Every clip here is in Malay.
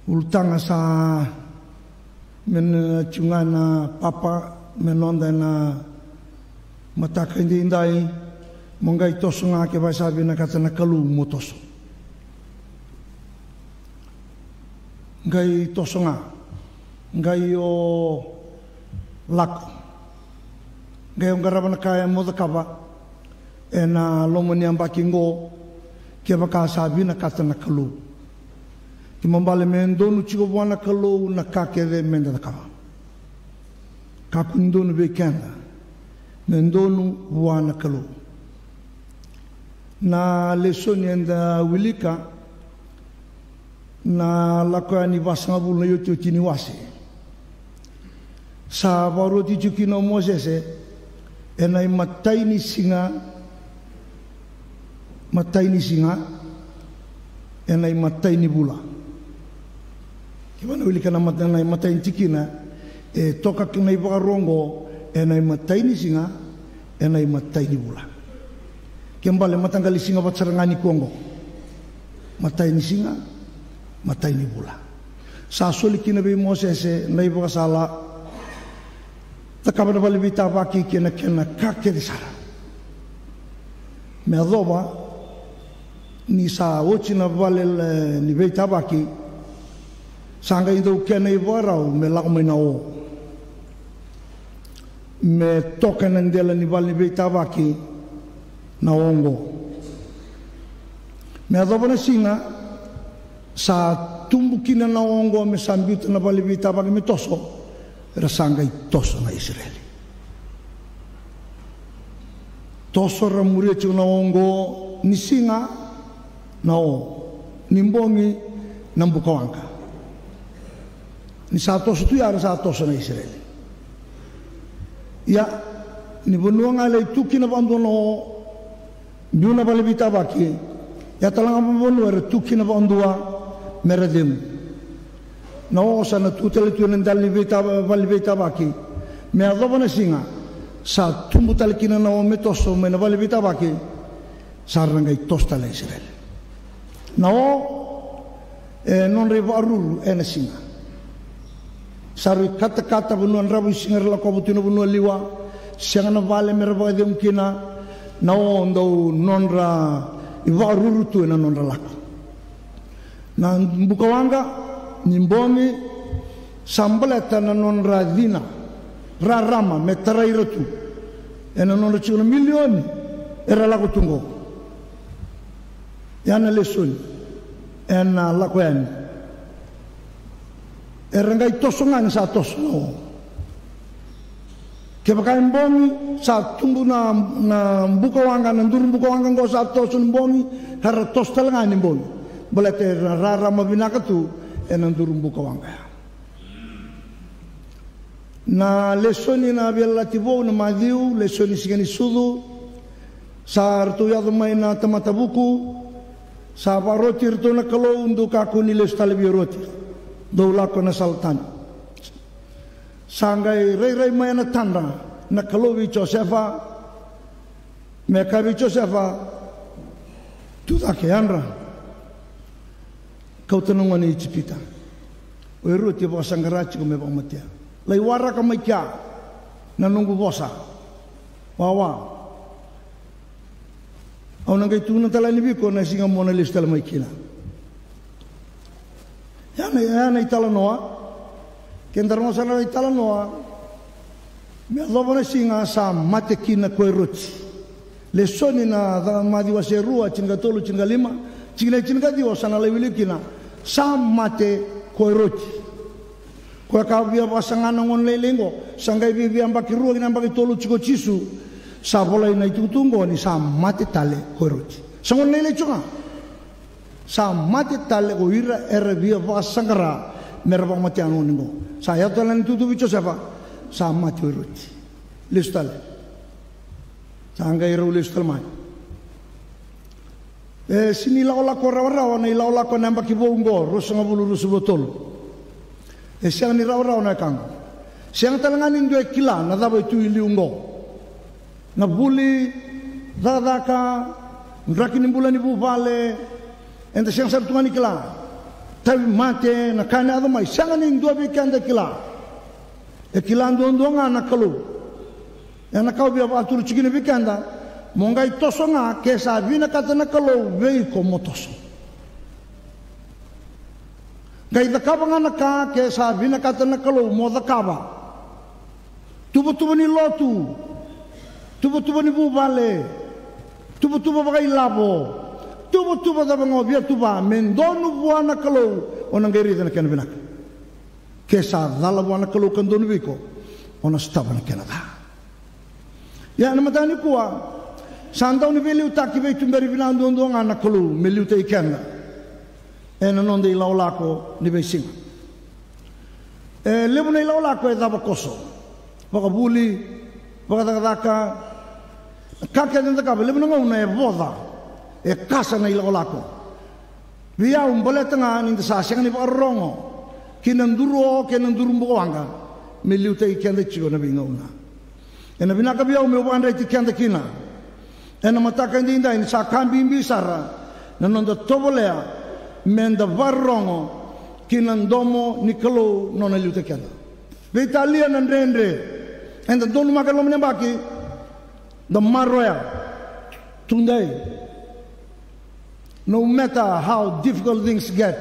ultanga sa men chungana papa menonda na mataka hindi indai mongai toso nga ke vai sabi na kata na kalu motoso ngai toso nga ngai o lako ngai o garabana kaya moda kaba ena lomoni ambaki ngo ke baka sabi na kata na kalu ki mambale mendonu chigo wana kalu na kakere menda kaba kakundonu bekenda mendonu wana kalu na lesoni enda wilika na lakoani wasanga bulu yoto tini wase sa baru dijukino Moses enai mataini singa enai mataini bula kibana wilika na mataini tikina toka kinai bakarongo enai mataini singa enai mataini bula kembali matanggali singa batsarangani kongo mataini singa mataini bula sasoli kinabi Moses nai bakasala takabana bali bita baki kena kake disara me adoba ni sa ochina vale ni bita baki sanga indo kena ivarau me lakmena o me toka nandela ni vale bita baki na ongo me adoba na singa sa tumbukina na ongo me sambiuta na vale bita baki me toso rasanga toso na Israeli toso ramuria na ongo ni singa na o nimbongi na mbukawanga ni sa toso tu yara sa toso na Israeli ya ni bonua ngale tuki na bandono biuna balibita baki ya talanga bonua tuki na bandua meredem na o sana tutele tu nendal ni balibita baki me adobana singa sa tumbu talkina na o metoso me na balibita baki saranga tosta la Israel na o non rivaru ena singa saru kata bunuan rabu singa la ko butino bunua liwa sianga na vale merba de mkina na o ndo non ra ivaru tu na non ra lako na mbukawanga nimbongi sambaleta na non radina rarama metara irotu ena non racuna milioni era lago tungo yana lesoni ena lago en era ngai tosongan sa tosno ke baka mbongi sa tungu na mbuka wanga na nduru mbuka wanga ngo sa tosun mbongi hara tostalanga ni mbongi bolete rarama binakatu enanduru mbuka wanga na lesoni na biala tibo na madiu lesoni sigani sudu sa artu yadu maina tamatabuku sa baroti rto na kalo undu kaku ni lestalbi roti doula ko na sultan sangai rei maina tanda na kalo wi Josefa me kabi Josefa tu take andra kau tenungan ni cipita, weru tiap pasang keraci kau memang mati. Lai wara kau mekia, nanunggu bosa, wawa. Au nangai tu nanti lain lebih kau nasi ngam mona lista lemai kina. Ya na itala noa, kentar masa na itala noa. Me Allah bona singa sa mate kina kau roti. Lesoni na madi waserua cinga tolu cinga lima, cinga diwa sana lewili kina. Samate koiroti ko ka bia pasangana ngon lelengo sangai bia ambaki ruo ina ambaki tolu chiko chisu sabola ina itutungo ni samate tale koiroti sangon lele chunga samate tale ko ira bia pasangara merba mati anu ningo saya talan tutu bicho siapa samate koiroti listale sangai ru listal mai sini laola ko rawa na laola ko namba ki bongo rosanga bulu rusu botol siang ni rawa na kang siang talangan indo kila na dabo itu iliungo na buli dadaka ndrakin bulan ibu vale enta siang sartungan kila tawi mate na kana ado mai sanga ning dua weekend kila e kila ndo nga na kalu ya na kau bia atur chikini weekend mongai toso nga ke sa vina kata na kalu vei ko motoso gai da kaba nga na ka ke sa vina kata na kalu mo da kaba tubu ni lotu tubu ni bubale tubu bagai labo tubu da bango bia tuba mendonu buana kalau ona ngeri dana ken binak kesa dala buana kalau kandonu biko ona staba na kenada ya na matani kuwa sandau ni beli utaki be tumberi binando ndo ngana kalau meli utai kenna ena non dei laulako ni be sing lebu nei laulako e daba koso baka buli baka daka kakek dan tak lebu ngona e boda e kasa na ila lako biya umbale tanga ni sa sing ni parongo kinanduro mbo anga miliuta ikende chigo na bingona ena binaka biya umbe wanda tikende kina ena mataka ndinda ni sa kambi mbisara na nonda tobolea menda varongo kinandomo nikolo nona liuta kenda bitalia nandrendre enda donu makalo mnyambaki the maroya tundai. No matter how difficult things get,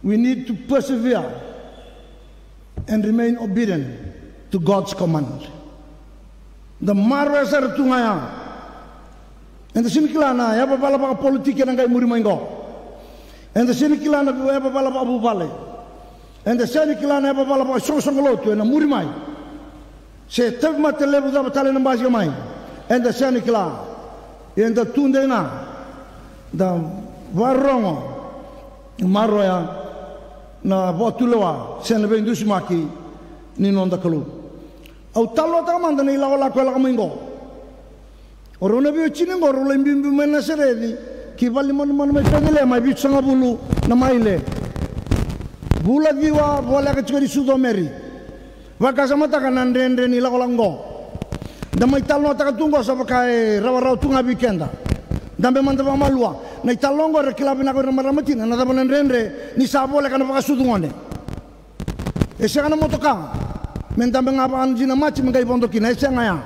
we need to persevere and remain obedient to God's command. The marwasar tungaya, and the sinikilana ya babala pa politik yang ngai muri maingo, and the sinikilana ya babala pa abu bale, and the sinikilana ya babala pa sosongolotu na muri mai. Se tav matelebu da batale na basi mai, and the sinikila, and the tundena. Da varongo maroya na botuloa sen be indusmaki ni nonda kalu au talo ta manda ni lawa ko la mingo orona bi chiningo ro lembi mena seredi ki vali mon me pedele mai bi sanga bulu na maile bula viwa bola ka chiri sudomeri waka samata kanan rende ni lawa ngo da mai talo ta tungo sa pakai rawa tunga weekenda dambe manda pa malua na italongo reklabi na ko maramatina na daban rendre ni sabole kana pakasudungone e sanga motoka men dambe ngapa anjina machi mengai bondo kina e sanga ya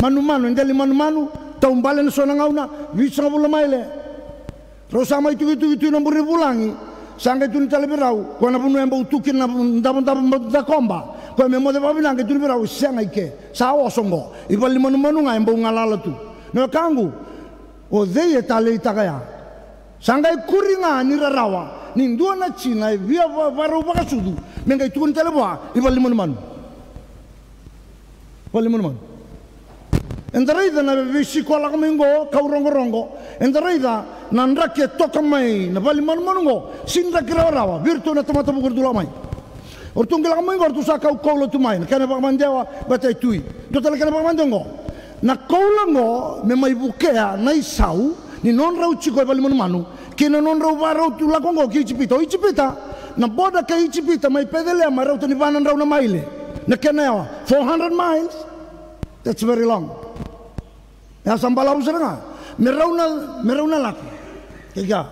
manu ndeli manu taumbale no sona ngauna wisanga bula maile rosa mai tu no buri bulangi sanga tu tale berau ko na bunu emba utukin na ndabon da komba ko me mo de babina ke tu berau sanga ike sawo songo ibali manu nga emba ngalala tu no kangu o dei e tale itakaya sangai kuringa ni rarawa ni ndua na china via varu bakasudu mengai tukun tele boa ibali man endraida na visi kola kamingo kaurongo endraida na ndrake toka mai na bali man ngo sindra kirawa virtu na tomata bukur dula mai ortungila kamingo ortu saka kaulo tu mai kana pa mandewa batai tui do tele kana pa mandongo na kaulango me mai bukea na isau ni non rau chiko bali manu kina non rau varau tu la kongo ki ichipita na boda ka ichipita mai pedele ma rau tani vanan rau na maile na kena 400 miles that's very long ya sambala usanga me rau na lak kega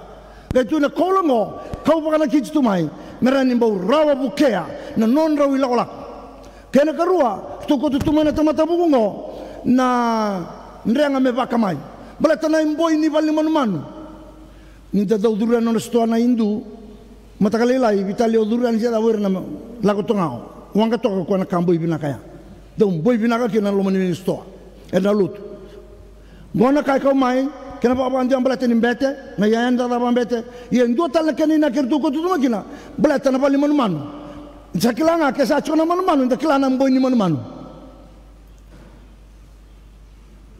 letu na kaulango kau pakana ki tu mai merani bau rawa bukea na non rau ilak kena karua toko tu mana tamata bungo na nrenga me vaka mai balata na imboi ni vali manu ni da duran no sto na indu matakalila vitali duran ja da werna lago tongao wanga to ko na kambo ibina kaya dom boy binaka ke na lo mani sto e na lut gona kai ko mai kena pa andi balata ni bete na yanda da bete ye ndo tal kenina kertu ko tu makina balata na vali manu sakilanga ke sa chona manu nda kilana mboi ni manu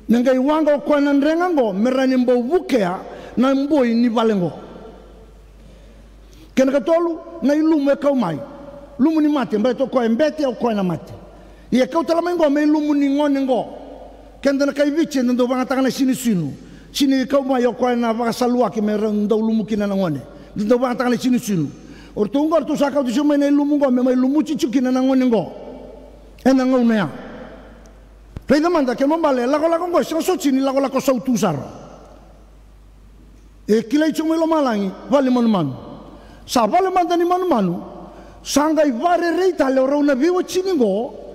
Nangai wanga ko nan rengango merani mbo wukea na mboi ni valengo ken ka tolu na ilumu e kau mai lumu ni mate mba to ko embete o ko na mate ye kau tala mengo me lumu ni ngone ngo ken na kai viche ndo banga tanga sini kau mai o ko na va salua ki me ndo lumu kina na ngone ndo banga tanga sini ortungo ortu saka tu shume na lumu ngo me mai lumu chichu kina na ngone ngo ena ngone ya Rei demanda che non vale la cola con questo so chini la cola con sautusar. E kilai cuma lo malangi, vale manu. Sa vale mandani manu. Sangai vare reita le ora una vivo ciningo.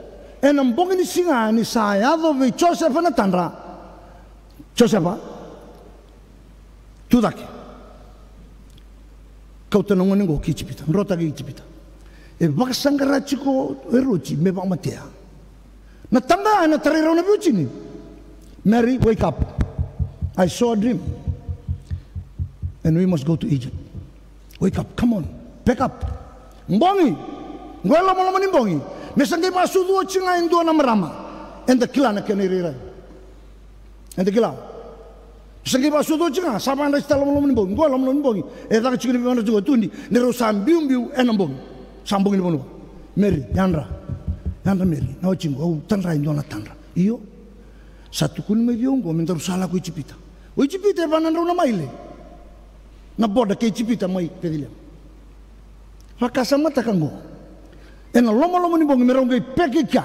E non bongi ni singa ni saya dove Joseph na tandra. Joseph, tu daki. Kau tenang ningo kicipita, rota kicipita. E baka sangara chiko erochi me ba matea. Na tanga na tarira na vivo cini. Mary, wake up. I saw a dream. And we must go to Egypt. Wake up, come on, back up. Mbongi, ngwela mo ni mbongi. Mesangi ba sudu chinga indo na marama. Enda kila na kenirira. Enda kila. Mesangi ba sudu chinga saba na stala mo ni mbongi. Ngwela mo ni mbongi. E da chikini bi na jugo tundi. Nero sambiu en mbongi. Sambongi ni bono. Mary, Yandra Mary. Na chingo tanra indo na tanra. Iyo. Satu kun me viongo mentar sala ko Ijipita. O Ijipita ba nanro na maile. Na boda ke Ijipita mai pedile. Fakasa mata kango. Ena lomo ni bongi meronggai pekika.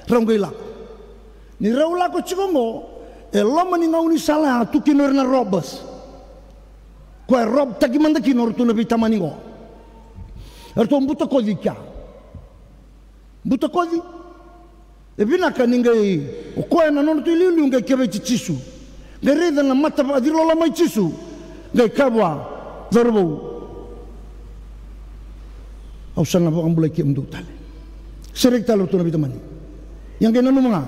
Ronggai la. Ni raula ko chikongo e lomo ni ngauni sala tu kinor na robas. Ko rob taki manda kinor tu na bitamani go. Erto mbuto kodi kya. Mbuto kodi. E bina ka ningai o ko na non tu liu ngai kebe chisu. Ngai reda na mata ba dilo la mai chisu. Ngai kabwa zorbo. Au sana ba ambulai ki mdu tale. Serik talo tu na bitamani. Yang kena mga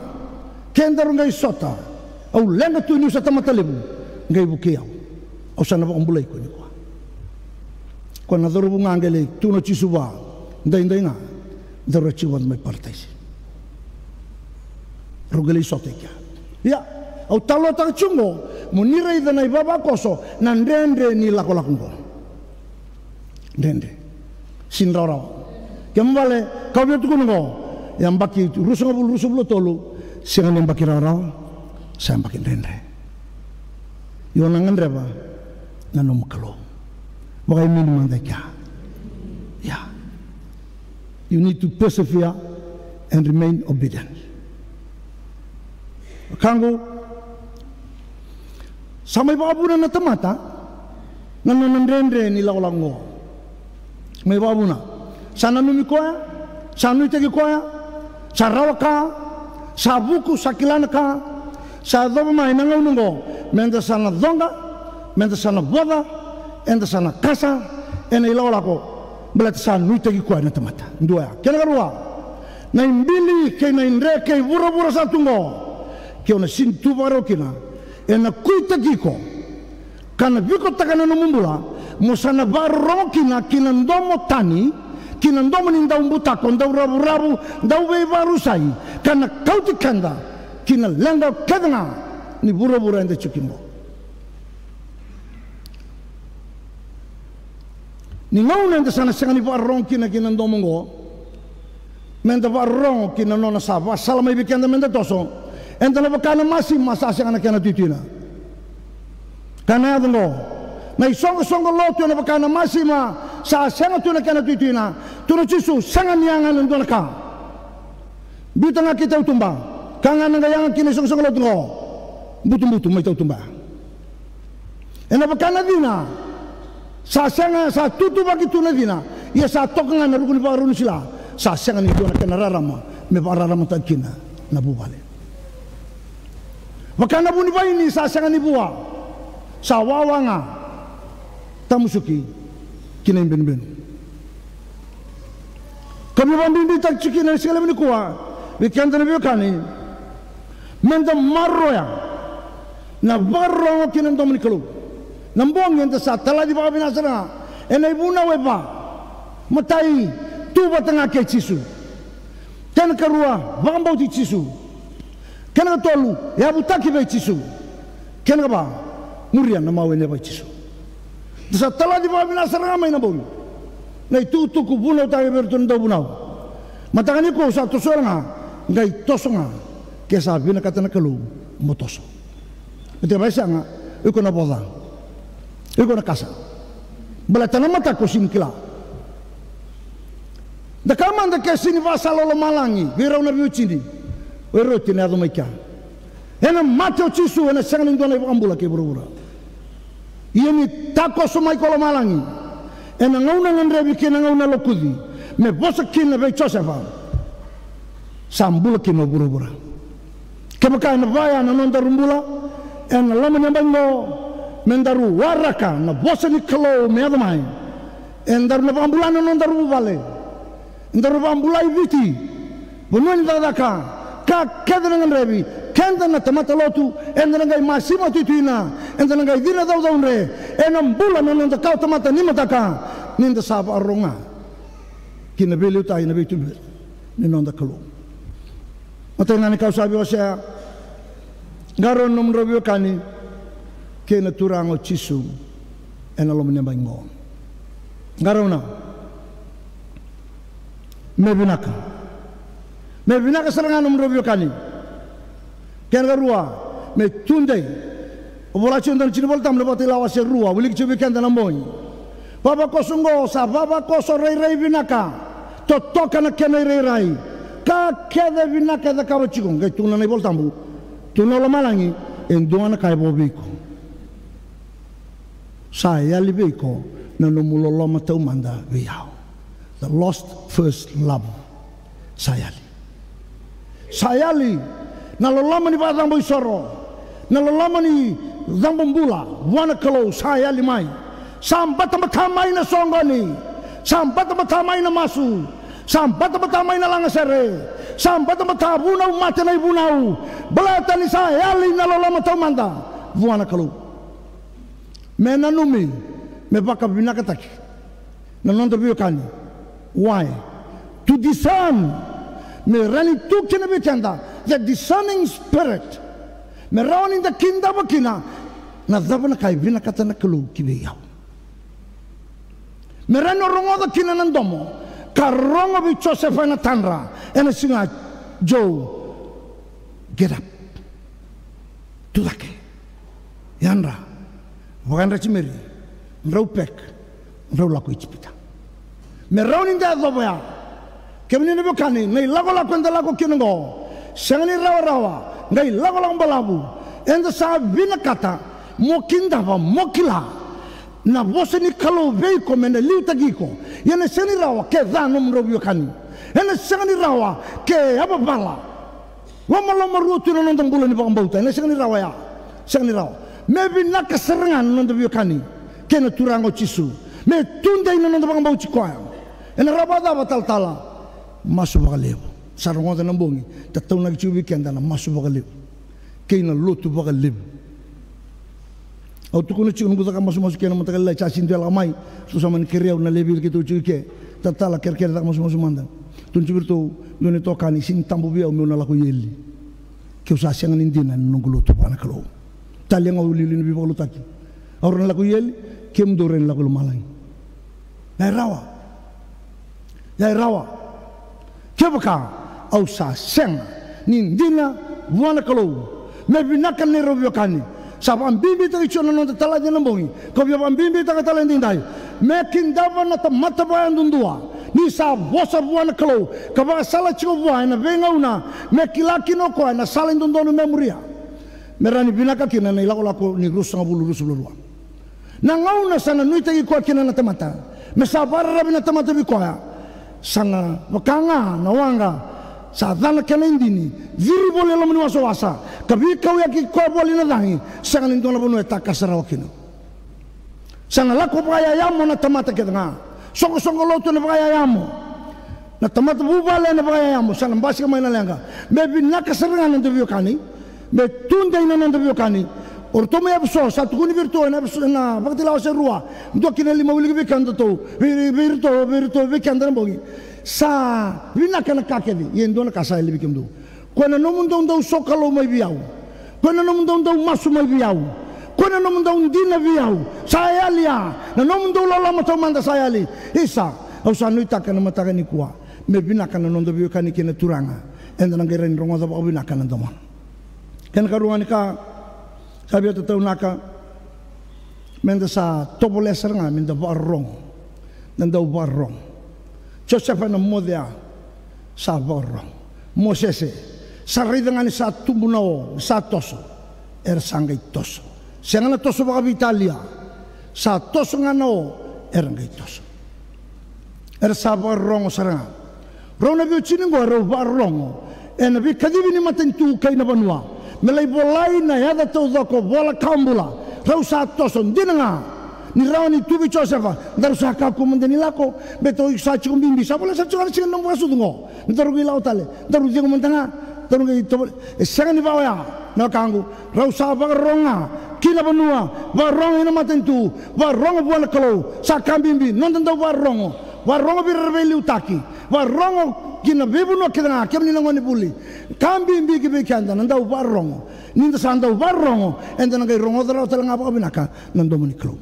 kenda ngai sota. Au lenga tu ni sa tamatalebu. Ngai bukiau. Au sana ba ambulai ko ni ko. Ko na zorbo ngangele tu no chisu ba. Ndai nga. Doro chiwan mai partais. Rugeli sota kia. Ya, au talo tak chungo. Munira ida na ibaba koso. Nandende ni lako-lakungo. Dende. Sinrao. Kembali kau biar tu kungo. Yang baki rusuh bulu tolu. Siang yang baki rao. Saya baki dende. Yonangan reba. Nanum kalau. Bagai minum mereka. Ya. You need to persevere and remain obedient. Kanggo sampai babuna na tamata nananandrendre ni laulango may babuna sana numi koya sana itegi koya sa rawaka sa buku sa kilanaka sa doba mai nangaunungo menda sana donga menda sana boda enda sana kasa ena ilaulako belat sana itegi koya na tamata ndua kena karua na imbili kay na indre kay bura-bura sa tungo kaya na sintubaro kina ena kuita kiko kana biko takana no mumbula musana baro kina kinandomo tani kinandomo ninda umbuta konda rabu ndau be baru sai kana kauti kanda kina langa kadana ni bura-bura ende chukimbo ni ngauna ende sana sangani baro kina kinandomo ngo menda baro kina nona sava salama ibikenda menda toso entah apa karena masih masa asyik anak anak tuina. Karena itu lo, na isong lo tu apa karena masih ma sa asyik anak anak tuina. Tu nak cisu sangat niangan untuk nak. Bitang kita utumba, kangan yang kini isong lo tu lo, butu mai utumba. Apa karena dina, sa asyik sa tutu bagi tu dina, ia sa tokangan rukun baru sila, sa asyik itu nak kena rarama, me rarama tak kena nabu balik. Wakana buni ba ini sa sangan ibuwa sa wawanga tamusuki kinen ben kami bambindi tak ciki na segala ni kuwa weekend na biokani menda marroya na barro kinen domni kalu nambong yenta sa tala di babi nasara enai buna weba matai tu batanga ke cisu ten karua bambau di cisu kena tolu ya butaki be cisu kena ba murian nama wene ba cisu desa tala di ba mina serama ina bau na itu ku bunau ta bertun do bunau matangani ko sa to soranga ngai tosonga ke sa bina katana kalu motoso ete ba sanga iko na boda iko na kasa belatana mata ko singkila da kaman da ke sini va salolo malangi virau na biucini Eroti na domaikan. Ena mateo cisu ena sangaling dona ambula ke buru-buru. Iani tako sumai kolo malangi. Ena ngauna nganrebi kina ngauna lokudi. Me bosa kina be Josefa. Sambula kina bura-bura. Kebaka na baya na nonda rumbula. Ena lama nyambango. Mendaru waraka na bosa ni kalo meadamai. Endaru na pambula na nonda rubale. Endaru pambula iviti. Bunuan dadaka. Ka keda nganrebi. Kenda na tamata lotu, enda nangai masima tuituina, enda nangai dina dau daunre, enam bulan nanda kau tamata ni mataka, ninda saba arronga, kina beli utai na betu beli, ni nanda kalu. Mata nani kau sabi osya, garon nom robio kani, kena turango cisu, ena lo menyambang ngo. Garona, mebinaka serangan nom robio kani. Kena rua, me tundai. Obola cundan cini boltam lepas tilawas rua, balik cubi kena namoy. Bapa kosungo sa, bapa koso rei binaka. Totoka na kena rei. Ka kena binaka da kawa cikong. Kaya tuna na boltambu, tuna lo malangi, endunga na kaya bobiko. Saya libiko na numulo loma tau manda biyao. The lost first love. Sayali. Nalolama ni batang boy soro, nalolama ni zambung bula, wana kalau saya limai, sambat tamai na songgoni, sambat tamai na masu, sambat tamai na langasere, sambat bunau mati na bunau, belatan ni saya li nalolama tau manda, wana kalau, menanumi, mebaka binakataki, nanondo biokani, why? To discern, merani tu kena bicanda. The discerning spirit merawani da kinda bakina na zabana kai bina kata na kelu kibiyao merano rongo da kina nandomo karongo bi Josefa na tanra ena singa Joe get up tudake yanra wakanda chimeri nrau pek nrau lako ichipita merawani da dobaya kemini ne bakani nei lago nda lago kinango sangani rawa ngai lagolang balabu enda sa bina kata mokinda va mokila na boseni kalau veiko mena liuta giko yana sani rawa ke dhanom robio kani yana sangani rawa ke apa bala lama rutu na nondang bulan ni pakambauta yana sangani rawa ya sangani rawa mebi nakaserangan nondang bio kani kena turango cisu me tundai na nondang pakambau cikoya yana rabada batal tala masuk bakalebo sarungan tanam bongi, tatau nak cubi kian tanam masuk bakalib, kena lotu bakalib. Auto kuno cuci nunggu tak masuk kian nama tak lelai casin tu alamai, susah man kerja una lebil gitu cuci ke, tatala kerja tak masuk mandang. Tun cuci tu dunia tokani sing tambu biau meuna laku yeli, kau sasiangan indina nunggu lotu panak kalau, tali yang awal lili nabi balu taki, orang laku yeli, kem doren laku lumalai, yai rawa, kebaka. Au sa seng nindina wana kalau mebinakan ni robio kani sabam bimbi ta ichona non tala de nambongi ko biam bimbi ta tala ndindai mekin dava na mata bayan dundua ni sa bosa wana kalau ka ba sala chigo buana vengauna mekilaki no ko na sala ndundono memoria merani binaka kina na ilako ni rusa ngabulu rusulua na ngauna sana nuita ko kina na tamata mesabara rabina tamata bikoya sana wakanga na wanga sadana kalendini viri boleh lo menua wasa kabi kau yaki kau boleh nadangi sangan indona bonu etaka sarawakino sangan lako paya yamo na tamata ketanga songo loto na paya yamo na tamata bubale na paya yamo sangan basi kamay na lenga mebi nakasarangan ng biokani me tunday na ng biokani orto me abso satu kuni virtuo na abso na pagtilaw sa ruwa ndo kinali mawili bikando to virtuo bikando na bongi sa vina kana kakedi yendo na kasai libi kimdu kona nomundo ndo sokalo mai biau kona nomundo ndo masu mai biau kona nomundo ndina biau saya lia na nomundo lala mato manda saya li isa au sanu takana mataka ni kuwa me vina kana nondo biu kani kena turanga enda nangera ni rongo za ba vina kana ndomon ken karuani ka sabi tau naka menda sa topo leser nga menda barong nanda barong Josefa na modea sa borong Mosese sarri dengan satu munao sa toso sanggai toso sangana toso baka Italia sa toso ngano erangai toso era saba rongo saranga rona bi chiningo ro ba rongo ena bi kadibi ni matentu kai na banua melai bolai na yada to doko bola kambula rau sa toso dinanga ni rawani tubi Josefa daru sa ka ko mendeni lako beto sa chikum bimbi sa bola sa chukar chikan nomba sudungo daru gi lautale daru jingo mentanga daru gi to esanga ni bawaya na kangu rau sa ba ronga kina banua ba rongo ina matentu ba rongo bola kalo sa kambimbi non tanda ba rongo bi rebeli utaki ba rongo kina bebu no kidanga kemni ngoni buli kambimbi ki be kanda nanda ba rongo ninda sanda ba rongo enda ngai rongo dara talanga ba binaka nando moni klo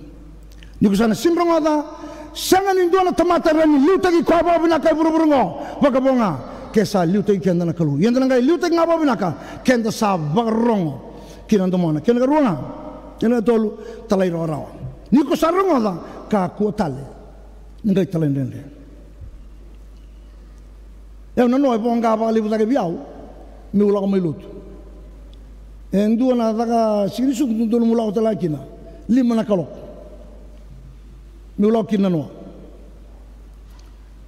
niku sana simrongo da sangan indona tamata rani liutagi ko ba binaka buru-burungo bagabonga kesa liutagi kenda na klo yenda ngai liutagi ngaba binaka kenda sa ba rongo kina ndomona kena ruanga kena tolu talai rawa niku sarongo da ka ko tale ngai talai ndende eu não é bom gaba ali buta que biau me ula como iluto endu na daga sirisu do no mula hotel aqui na lima na kalok me ula aqui na no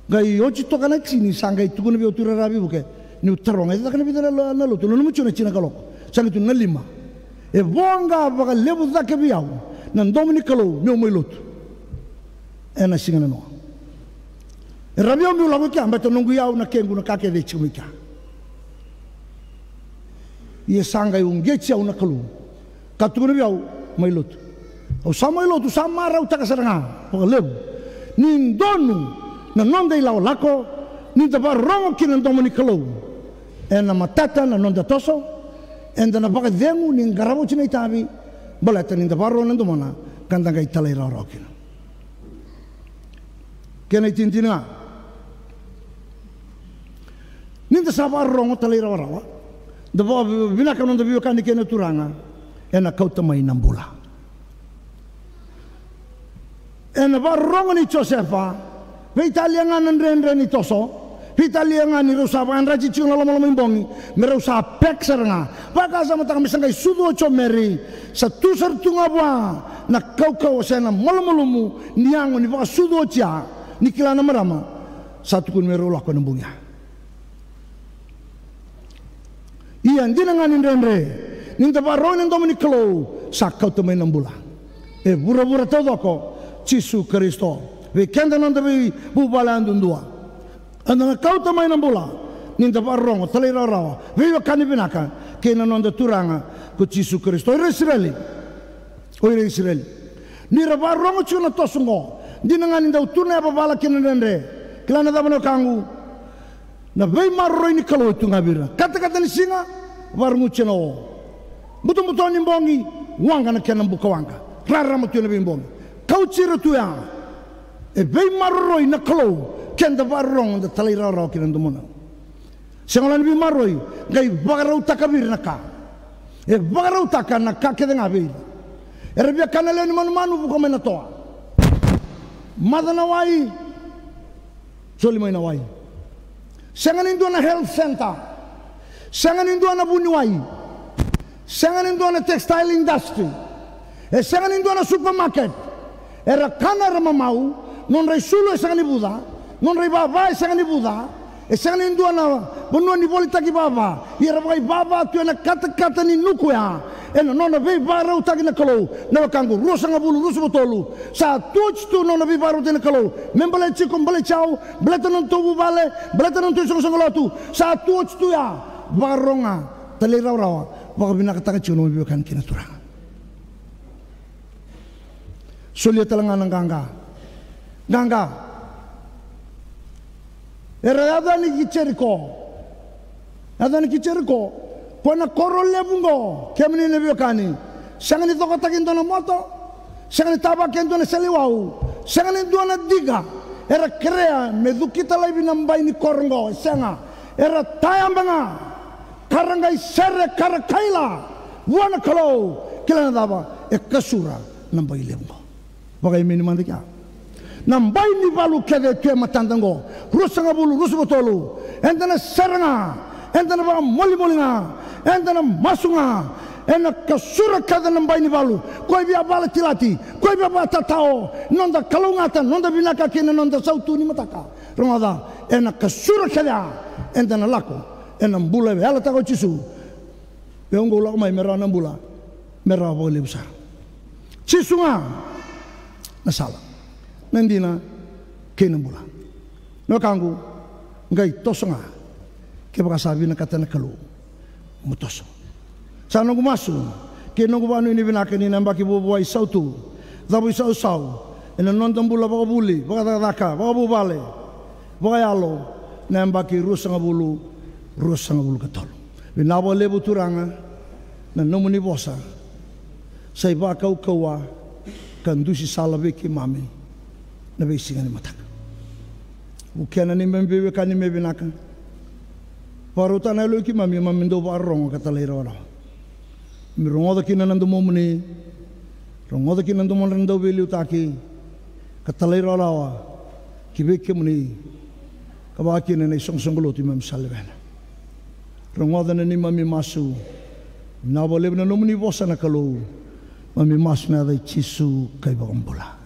gai hoje toca na sini sangai tu no biutura rabi buke ni utarong ida kana bidana na luto no mucho na china kalok sangai tu na lima e bom gaba lebu da que biau na dominicalo meu iluto é na singa no Rabio mi ulango kia mbeto nungu yau na kengu na kake de chumika. Ie sanga yung getsi au na kalu. Katugunu yau mai lotu. O sama lotu sama rau takasaranga. Paka lebu. Nin donu na nonda ilau lako. Nin taba rongo kina ndomo ni kalu. Na matata na nonda toso. Enda na baka dengu nin garabo china itabi. Balata nin taba rongo ndomo na kandanga italai rau rau kina. Kena itintina. Ninda sabar rongo talai rawa dabo binaka non dabiyo kan kena turanga ena kauta mai nambula ena bar rongo ni Josefa be italianga nren ni toso italianga ni rusaba an raji chuna lama mbongi mero sa pek saranga baka sama tak misanga sudo chomeri sa tusar tungabwa na kau sena malumulumu niango ni baka sudo cha ni kilana marama satu kun mero lakon mbunga iyan dinangan indre ninta baron ndo mani klo sakau to mai nambula e bura todo ko Jesu Kristo we kenda nanda be bubalandu ndua andana kau to mai nambula ninta baron tale rawa we kan binaka kena nanda turanga ko Jesu Kristo Israeli ni rabaron chuna tosungo dinangan ndo turna babala kenende klana da bano kangu na vei marro ini kalau itu ngabira kata-kata ni singa warmu cheno butu ni mbongi wanga na kena buka wanga rara mutu na bimbongi kau cira tu ya e vei marro ini kalau kenda warrong da talai rara kena ndumona sengolan bi marro gai bagarau takabir naka e bagarau takana kake da ngabira erbia kanale ni manu buka mena toa madana wai soli mai na wai sangan indo na health center sangan indo na bunuai sangan indo na textile industry sangan indo na supermarket era kana ramamau non rai sulu sangan ibuda non rai baba sangan ibuda sangan indo na bunuan ni bolita ki baba ira bai baba tu na kata ni nukuya ena non ve barau tagi na kalau na kangu rosanga bulu rusu botolu sa tuch tu non ve barau tena kalau membale chikum bale chau bleta non tu bale bleta non tu song lotu sa tuch tu ya baronga tali rawa baka binaka taka chuno be kan kina turanga sulia talanga nang ganga era adani kicheriko Kona korole bungo, kemini nebio kani. Sangani toko takin dona moto, sangani tabakin dona seliwau, sangani dona diga. Era krea medukita lai binambai ni korongo, sanga. Era tayambanga, karangai sere karakaila, wana kalau kila nadaba kasura nambai lebungo. Bagai mini mandikia. Nambai ni balu kede tue matandango, rusanga bulu rusubotolu, entana seranga, entana ba moli-molinga. Entana masunga enak kasura kada nambai ni balu koi bia bala tilati koi bia bata tao nonda kalungatan nonda binaka kena nonda sautu ni mataka rongoda enak kasura kada enta na lako enam bula ela tako cisu beongo lako mai merah enam bula merah boleh besar cisunga nasala nandina kena bula no kanggu ngai tosonga ke baka sabi na kata na kalu mutoso sa nungu masu ke nungu banu ini binaka ni nambaki bubuai sautu dabu sau ena nonton bula baka buli baka daka baka bubale baka yalo nambaki rusanga bulu ketol binabo lebu turanga na nomuni bosa sai ba kau kawa kandusi salabe ki mami na besinga ni mataka bukiana ni membewe kani mebinaka parutan elo ki mami ndo barong kata lera ora mi rongo da kina nando momuni rongo da kina nando mon ndo beli utaki kata lera ora ki beke muni kabaki ne song lo ti mam salven rongo da ni mami masu na boleh na nomuni bosa na kalau mami mas na dai cisu kai bagambula